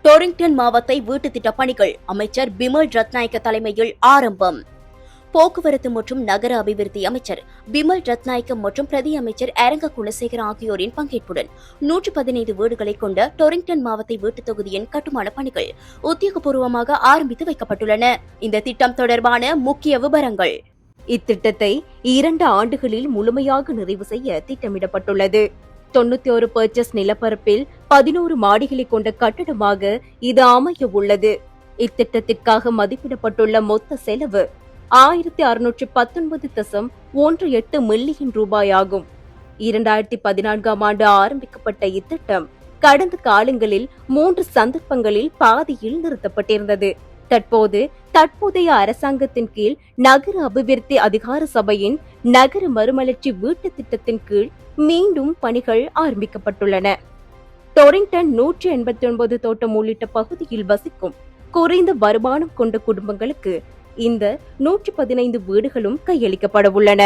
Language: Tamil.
டொரிங்டன் மாவட்ட வீட்டு திட்ட பணிகள் அமைச்சர் பிமல் ரத்நாயக்க தலைமையில் ஆரம்பம். போக்குவரத்து மற்றும் நகர அபிவிருத்தி அமைச்சர் பிமல் ரத்நாயக்க மற்றும் பிரதி அமைச்சர் அரங்க குணசேகர் ஆகியோரின் பங்கேற்புடன் 115 வீடுகளை கொண்ட டொரிங்டன் மாவட்ட வீட்டுத் தொகுதியின் கட்டுமான பணிகள் உத்தியோகபூர்வமாக ஆரம்பித்து வைக்கப்பட்டுள்ளன. இந்த திட்டம் தொடர்பான முக்கிய விவரங்கள். இத்திட்டத்தை 2 ஆண்டுகளில் முழுமையாக நிறைவு செய்ய திட்டமிடப்பட்டுள்ளது. 91 பர்ச்சஸ் நிலப்பரப்பில் 11 மாடிகளை கொண்ட கட்டடமாக இது அமைய உள்ளது. இத்திட்டத்திற்காக மதிப்பிடப்பட்டுள்ள மொத்த செலவு 1619.18 மில்லியன் ரூபாய் ஆகும். 2014ஆம் ஆண்டு ஆரம்பிக்கப்பட்ட இத்திட்டம் கடந்த காலங்களில் 3 சந்தர்ப்பங்களில் பாதியில் நிறுத்தப்பட்டிருந்தது. தற்போதைய அரசாங்கத்தின் கீழ் நகர அபிவிருத்தி அதிகார சபையின் நகர மறுமலர்ச்சி வீட்டு திட்டத்தின் கீழ் மீண்டும் பணிகள் ஆரம்பிக்கப்பட்டுள்ளன. டொரிங்டன் 189 தோட்டம் உள்ளிட்ட பகுதியில் வசிக்கும் குறைந்த வருமானம் கொண்ட குடும்பங்களுக்கு இந்த 115 வீடுகளும் கையளிக்கப்பட உள்ளன.